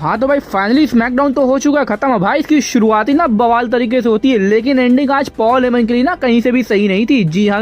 हाँ तो भाई फाइनली स्मैकडाउन तो हो चुका है खत्म। भाई इसकी शुरुआत ही ना बवाल तरीके से होती है, लेकिन एंडिंग आज पॉल हेमन के लिए ना कहीं से भी सही नहीं थी। जी हाँ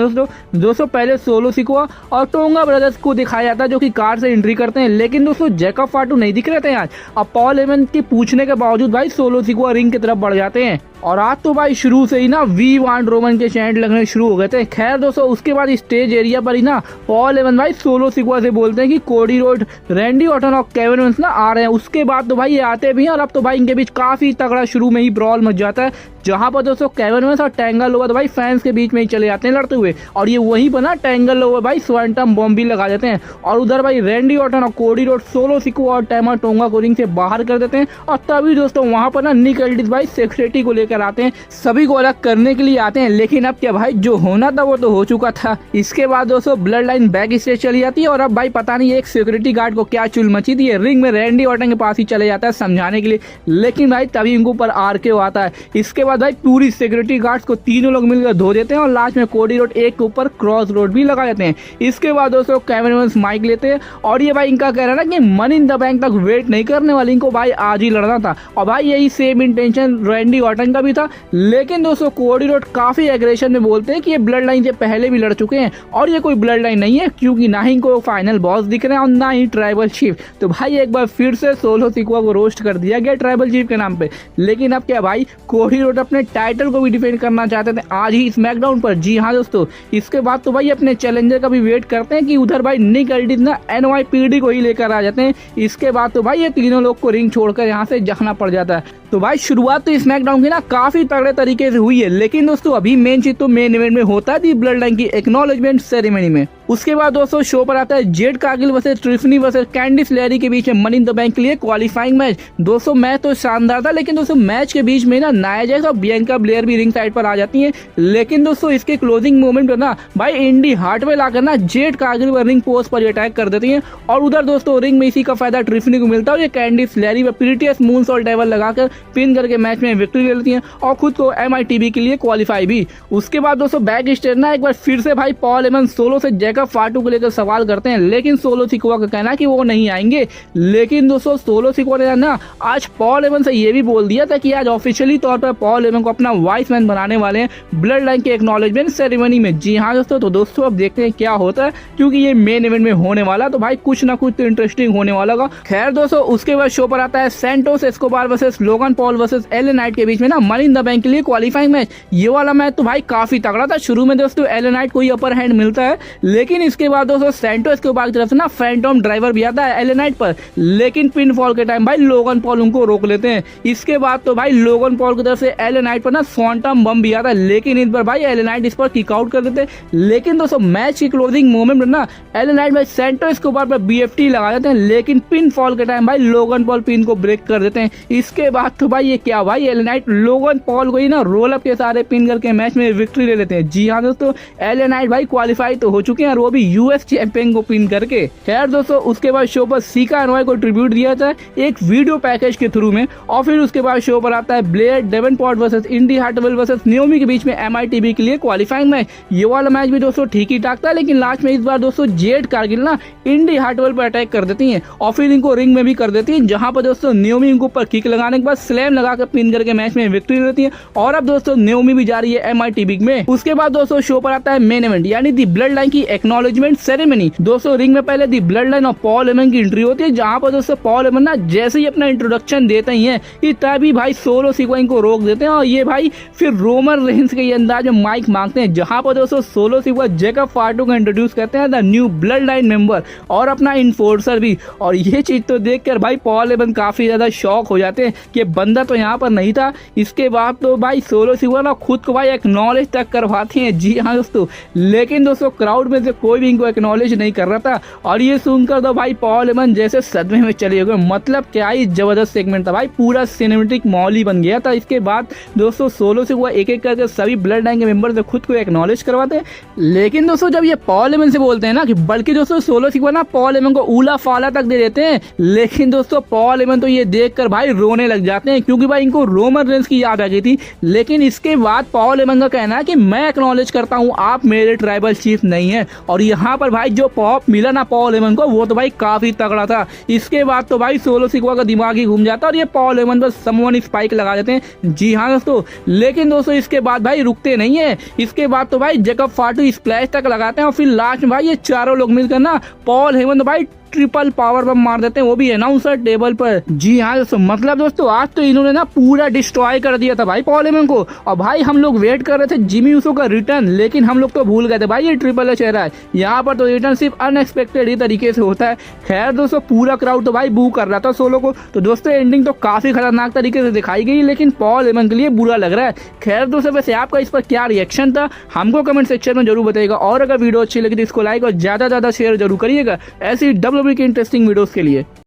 दोस्तों पहले सोलो सिकोआ और टोंगा ब्रदर्स को दिखाया जाता है जो कि कार से एंट्री करते हैं, लेकिन दोस्तों जैकब फाटू नहीं दिख रहे थे आज। अब पॉल हेमन के पूछने के बावजूद भाई सोलो सिकोआ रिंग की तरफ बढ़ जाते हैं और आज तो भाई शुरू से ही ना वी वांट रोमन के चैंट लगने शुरू हो गए थे। खैर दोस्तों उसके बाद स्टेज एरिया पर ही ना पॉल हेमन भाई सोलो सिकोआ से बोलते हैं कि कोडी रोड, रैंडी ऑर्टन और केविन ओवेंस ना आ रहे हैं। उसके बाद तो भाई ये आते भी हैं और अब तो भाई इनके बीच काफी तगड़ा शुरू में ही ब्रॉल मच जाता है, जहां पर दोस्तों केविन ओवेंस और टैंगल लोवर भाई फैंस के बीच में ही चले जाते हैं लड़ते हुए, और ये वहीं पर ना टैंगल लोवर भाई स्वैंटम बॉम्ब भी लगा देते हैं। और उधर भाई रैंडी ऑर्टन और कोडी रोड सोलो सिकोआ और टैमा टोंगा को रिंग से बाहर कर देते हैं। और तभी दोस्तों वहां पर ना निक एल्डिस भाई सिक्योरिटी को लेकर आते हैं, सभी को अलग करने के लिए आते हैं। लेकिन अब क्या भाई जो होना था वो तो हो चुका था। इसके बाद दोस्तों ब्लड लाइन बैक स्टेज चली जाती है और अब भाई पता नहीं एक सिक्योरिटी गार्ड को क्या चुल मची थी, रिंग में रैंडी ऑर्टन के पास ही चले जाता है समझाने के लिए, लेकिन भाई तभी उनको ऊपर आरकेओ आता है। इसके बाद भाई पूरी सिक्योरिटी गार्ड्स को तीनों लोग मिलकर धो देते हैं और लास्ट में कोडी रोड एक के ऊपर क्रॉस रोड भी लगा देते हैं। इसके बाद दोस्तों केविन ओवेंस माइक लेते हैं और ये भाई इनका कह रहा है ना कि मनी इन द बैंक तक वेट नहीं करने वाले, इनको भाई आज ही लड़ना था। और भाई यही सेम इंटेंशन रैंडी ऑर्टन का भी था, लेकिन दोस्तों कोडी रोड काफी एग्रेशन में बोलते हैं कि ये ब्लड लाइन से पहले भी लड़ चुके हैं और ये कोई ब्लड लाइन नहीं है, क्योंकि ना ही इनको फाइनल बॉस दिख रहे हैं और ना ही ट्राइबल चीफ। तो भाई एक बार फिर से सोलो सिकोआ को रोस्ट कर दिया गया ट्राइबल चीफ के नाम पे। लेकिन अब क्या भाई कोडी रोड अपने टाइटल को भी डिफेंड करना चाहते थे आज ही स्मैकडाउन पर। जी हाँ दोस्तों इसके बाद तो भाई अपने चैलेंजर का भी वेट करते हैं कि उधर भाई निक एल्डिस ना NYPD को ही लेकर आ जाते हैं। इसके बाद तो भाई ये तीनों लोग को रिंग छोड़कर यहाँ से जाना पड़ जाता है। तो भाई शुरुआत तो स्मैकडाउन की ना काफी तगड़े तरीके से हुई है, लेकिन दोस्तों अभी मेन चीज तो मेन इवेंट में होता है ब्लड लाइन की एक्नॉलेजमेंट सेरेमनी में। उसके बाद दोस्तों शो पर आता है Jade Cargill versus Tiffany versus Candice LeRae के बीच में मनी इन द बैंक के लिए क्वालिफाइंग मैच। दोस्तों मैच तो शानदार था, लेकिन दोस्तों मैच के बीच में ना नाया जैक्स और बियंका ब्लेयर भी रिंग साइड पर आ जाती हैं। लेकिन दोस्तों इसके क्लोजिंग मोमेंट पर ना भाई इंडी हार्टवे लाकर ना जेड कार्गिल पर रिंग पोस्ट पर अटैक कर देती हैं और उधर दोस्तों रिंग में इसी का फायदा ट्रिफनी को मिलता है और ये कैंडिस लेरी पर प्रीटियस मूनसॉल्ट डेवल लगाकर पिन करके मैच में विक्ट्री ले लेती हैं और खुद को MITB के लिए क्वालिफाई भी। उसके बाद दोस्तों बैक स्टेज ना एक बार फिर से भाई पॉल हेमन सोलो से जैकब फाटू को लेकर सवाल करते हैं, लेकिन सोलो सिकोआ का कहना है कि वो नहीं आएंगे। लेकिन दोस्तों सोलो सिकोआ ने ना आज पॉल हेमन से ये भी बोल दिया था कि आज ऑफिशियली तौर पर पॉल हेमन को अपना वाइस मैन बनाने वाले हैं ब्लड लाइन के एक्नॉलेजमेंट सेरेमनी में। जी हाँ दोस्तों तो दोस्तों अब देखते हैं क्या होता है, क्योंकि ये मेन इवेंट में होने वाला तो भाई कुछ ना कुछ तो इंटरेस्टिंग होने वाला होगा। खैर दोस्तों उसके बाद शो पर आता है Santos Escobar versus Logan Paul versus LA night के बीच में ना मनी इन द बैंक के लिए क्वालिफाइंग मैच। ये वाला मैच तो भाई काफी तगड़ा था। शुरू में दोस्तों LA नाइट को ही अपर हैंड मिलता है, लेकिन इसके बाद दोस्तों सैंटोस एस्कोबार की तरफ से ना फैंटम ड्राइवर भी आता है LA नाइट पर, लेकिन पिन फॉल के टाइम भाई लोगन पॉल उनको रोक लेते हैं। इसके बाद तो भाई लोगन पॉल की तरफ से LA नाइट पर ना फैंटम बम भी आता है, लेकिन इस बार भाई LA नाइट इस पर किक आउट कर देते हैं। लेकिन दोस्तों मैच की क्लोजिंग मोमेंट में ना LA नाइट भाई सैंटोस एस्कोबार पर BFT लगा देते हैं, लेकिन पिन फॉल के टाइम भाई लोगन पॉल पिन को ब्रेक कर देते हैं। इसके बाद तो भाई ये क्या भाई LA नाइट लोगन पॉल को ही ना रोल अप के सारे पिन करके मैच में विक्ट्री ले लेते हैं। जी हाँ दोस्तों LA नाइट भाई क्वालिफाई तो हो चुके हैं और वो भी US चैंपियन को पिन करके। खैर दोस्तों उसके बाद शो पर सीका एनवाई को ट्रिब्यूट दिया था एक वीडियो पैकेज के थ्रू में, और फिर उसके बाद शो पर आता है ब्लेयर डेवनपोर्ट वर्सेस इंडी हार्टवेल वर्सेस नियोमी के बीच में MITB के लिए क्वालिफाइंग मैच। ये वाला मैच भी दोस्तों ठीक ही ठाक था, लेकिन लास्ट में इस बार दोस्तों जेड कार्गिल ना इंडी हार्टवेल पर अटैक कर देती हैं और फिर इनको रिंग में भी कर देती है, जहां पर दोस्तों नियोमी इनको ऊपर किक लगाने के बाद स्लैम लगाकर पिन करके मैच में विक्ट्री लेती है और अब दोस्तों नियोमी भी जा रही है MITB में। उसके बाद दोस्तों शो पर आता है मेन इवेंट यानी दी ब्लड लाइन की एक्नॉलेजमेंट सेरेमनी। दोस्तों रिंग में पहले दी ब्लड लाइन और पॉल हेमन की एंट्री होती है, जहां पर दोस्तों पॉल हेमन ना जैसे ही अपना इंट्रोडक्शन देते ही हैं कि तभी भाई सोलो सिकोआ इनको रोक देते हैं और ये भाई फिर रोमन रेंस के अंदाज में माइक मांगते हैं, जहां पर दोस्तों सोलो सिकोआ जैकब फाटू को इंट्रोड्यूस करते हैं the new blood line member और अपना इन्फोर्सर भी। और ये चीज तो देखकर भाई पॉल हेमन काफी ज्यादा शॉक हो जाते हैं कि बंदा तो यहाँ पर नहीं था। इसके बाद तो भाई सोलो सिकोआ ना खुद को भाई एक्नॉलेज तक करवाते हैं। जी हाँ दोस्तों, लेकिन दोस्तों क्राउड में से कोई भी इनको एक्नॉलेज नहीं कर रहा था और ये सुनकर तो भाई पॉल हेमन जैसे सदमे में चले गए। मतलब क्या ही जबरदस्त सेगमेंट था भाई, पूरा सिनेमेटिक माहौल ही बन गया था। इसके बाद दोस्तों सोलो सिकोआ एक एक करके सभी ब्लड लाइन के मेंबर से खुद को एक्नॉलेज करवाते हैं, लेकिन दोस्तों जब ये पॉल हेमन से बोलते हैं ना कि बल्कि दोस्तों सोलो सिकोआ ना पॉल हेमन को ऊला फाला तक दे देते हैं, लेकिन दोस्तों पॉल हेमन तो ये देखकर भाई रोने लग जाते हैं, क्योंकि भाई इनको रोमन रेंस की याद आ गई थी। लेकिन इसके बाद पॉल हेमन का कहना है कि मैं एक्नॉलेज करता हूँ आप मेरे ट्राइबल चीफ नहीं है और यहाँ पर भाई जो पॉप मिला ना पॉल हेमन को वो तो भाई काफी तगड़ा था। इसके बाद तो भाई सोलो सिक्वा का दिमाग ही घूम जाता और ये पॉल हेमन पर समवन स्पाइक लगा देते हैं। जी हाँ दोस्तों, लेकिन दोस्तों इसके बाद भाई रुकते नहीं है। इसके बाद तो भाई जेकब फाटू स्प्लैश तक लगाते हैं और फिर लास्ट में भाई ये चारों लोग मिलकर ना पॉल हेमन तो भाई ट्रिपल पावर बम मार देते हैं, वो भी अनाउंसर टेबल पर। जी हाँ दोस्तों, मतलब दोस्तों आज तो इन्होंने ना पूरा डिस्ट्रॉय कर दिया था भाई पॉल हेमन को। और भाई हम लोग वेट कर रहे थे जिमी यूसो का रिटर्न, लेकिन हम लोग तो भूल गए थे भाई ये ट्रिपल एच रहा है। यहाँ पर तो रिटर्न सिर्फ अनएक्सपेक्टेड ही तरीके से होता है। खैर दोस्तों पूरा क्राउड तो भाई बू कर रहा था सोलो को। तो दोस्तों एंडिंग तो काफी खतरनाक तरीके से दिखाई गई, लेकिन पॉल हेमन के लिए बुरा लग रहा है। खैर दोस्तों वैसे आपका इस पर क्या रिएक्शन था हमको कमेंट सेक्शन में जरूर बताइएगा। और अगर वीडियो अच्छी लगी तो इसको लाइक और ज्यादा शेयर जरूर करिएगा ऐसी WWE की इंटरेस्टिंग वीडियोस के लिए।